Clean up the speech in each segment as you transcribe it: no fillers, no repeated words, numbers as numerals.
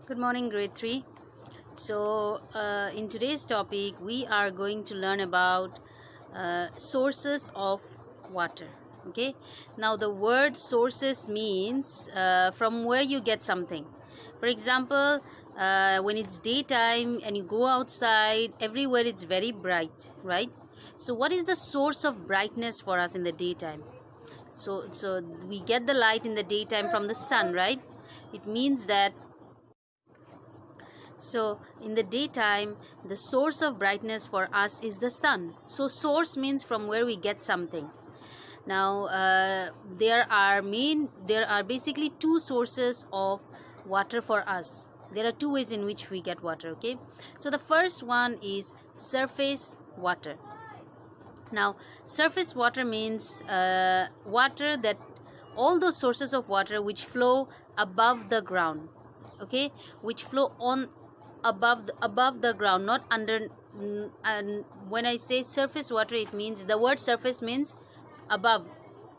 Good morning, grade 3. In today's topic, we are going to learn about sources of water. Okay, now the word sources means from where you get something. For example, when it's daytime and you go outside, everywhere it's very bright, right? So, what is the source of brightness for us in the daytime? So we get the light in the daytime from the sun, right? It means that in the daytime, the source of brightness for us is the sun. So source means from where we get something. Now there are basically two sources of water for us. There are two ways in which we get water. Okay, so the first one is surface water. Now surface water means water that all those sources of water which flow above the ground, okay, which flow on above the ground, not under. And when I say surface water, it means the word surface means above.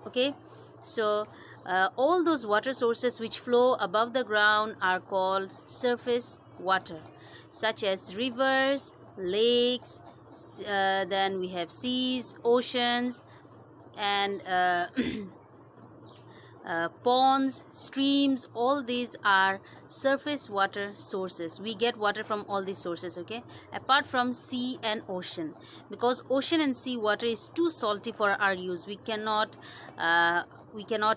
Okay, so all those water sources which flow above the ground are called surface water, such as rivers, lakes, then we have seas, oceans, and ponds, streams. All these are surface water sources. We get water from all these sources, okay, apart from sea and ocean, because ocean and sea water is too salty for our use. We cannot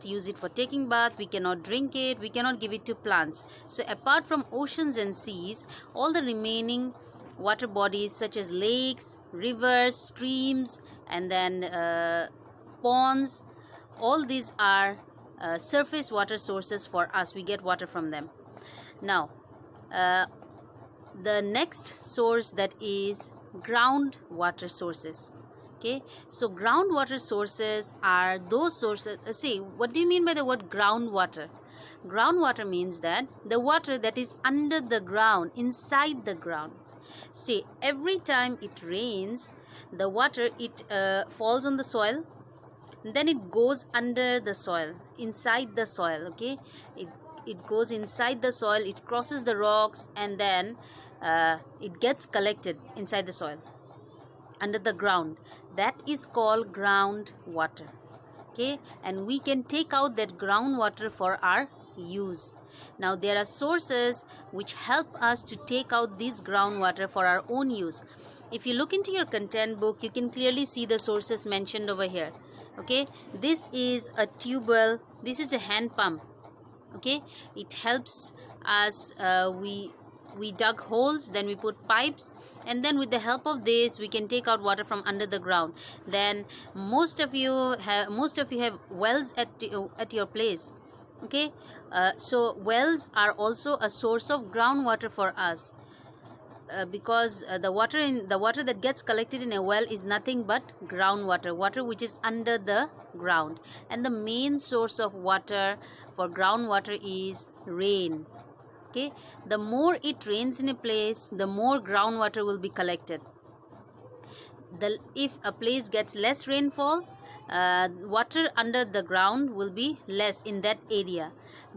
use it for taking bath, we cannot drink it, we cannot give it to plants. So apart from oceans and seas, all the remaining water bodies such as lakes, rivers, streams, and then ponds, all these are surface water sources for us. We get water from them. Now the next source, that is groundwater sources. Okay, so groundwater sources are those sources. See, what do you mean by the word groundwater? Groundwater means that the water that is under the ground, inside the ground. See, every time it rains, the water, it falls on the soil, then it goes under the soil, inside the soil. Okay, it goes inside the soil, it crosses the rocks, and then it gets collected inside the soil, under the ground. That is called groundwater. Okay, and we can take out that groundwater for our use. Now there are sources which help us to take out this groundwater for our own use. If you look into your content book, you can clearly see the sources mentioned over here. Okay, this is a tube well, this is a hand pump. Okay, it helps us. We dug holes, then we put pipes, and then with the help of this we can take out water from under the ground. Then most of you have wells at your place. Okay, so wells are also a source of groundwater for us. Because the water that gets collected in a well is nothing but groundwater, water which is under the ground. And the main source of water for groundwater is rain. Okay, the more it rains in a place, the more groundwater will be collected. If a place gets less rainfall, water under the ground will be less in that area.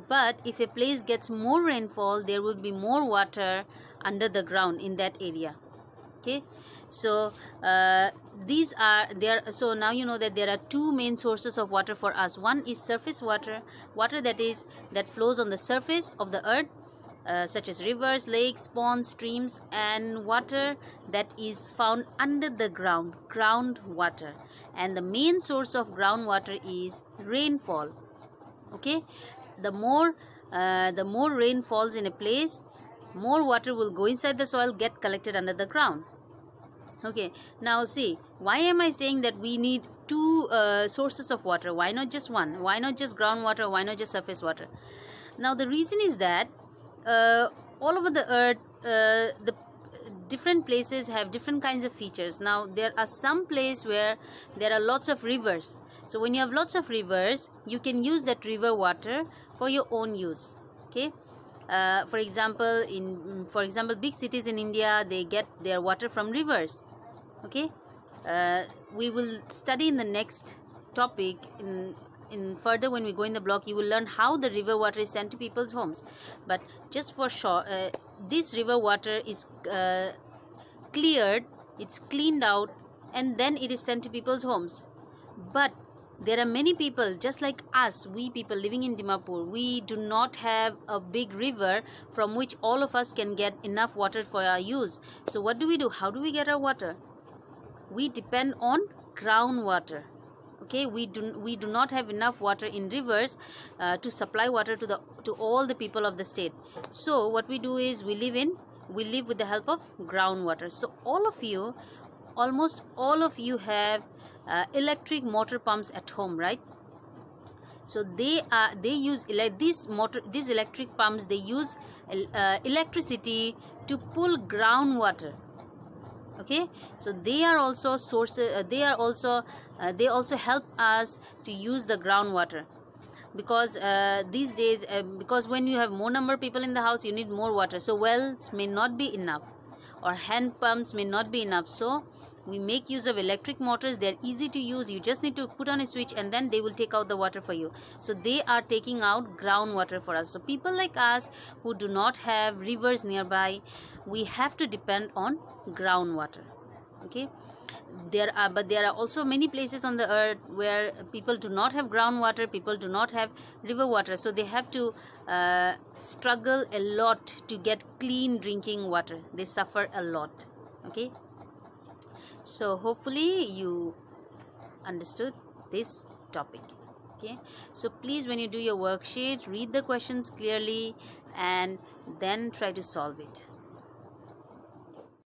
But if a place gets more rainfall, there will be more water under the ground in that area. Okay, so these are there. So now you know that there are two main sources of water for us. One is surface water, water that flows on the surface of the earth, such as rivers, lakes, ponds, streams, and water that is found under the ground, groundwater. And the main source of groundwater is rainfall. Okay, the more rain falls in a place, more water will go inside the soil, get collected under the ground. Okay, now see, why am I saying that we need two sources of water? Why not just one? Why not just groundwater? Why not just surface water? Now the reason is that all over the earth, the different places have different kinds of features. Now there are some places where there are lots of rivers. So when you have lots of rivers, you can use that river water for your own use. Okay, for example, big cities in India, they get their water from rivers. Okay, we will study in the next topic in further when we go in the block, you will learn how the river water is sent to people's homes. But just for sure, this river water is cleared, it's cleaned out, and then it is sent to people's homes. But there are many people just like us, we people living in Dimapur, we do not have a big river from which all of us can get enough water for our use. So what do? How do we get our water? We depend on groundwater. Okay, we do not have enough water in rivers to supply water to all the people of the state. So what we do is we live with the help of groundwater. So almost all of you have electric motor pumps at home, right? So they use these electric pumps, they use electricity to pull groundwater. Okay, so they are also sources, they also help us to use the groundwater, because these days, because when you have more number of people in the house, you need more water. So wells may not be enough, or hand pumps may not be enough. So we make use of electric motors. They're easy to use. You just need to put on a switch and then they will take out the water for you. So they are taking out groundwater for us. So people like us who do not have rivers nearby, we have to depend on groundwater. Okay, there are also many places on the earth where people do not have groundwater, people do not have river water, so they have to struggle a lot to get clean drinking water. They suffer a lot. Okay, so hopefully you understood this topic. Okay, so please, when you do your worksheet, read the questions clearly and then try to solve it.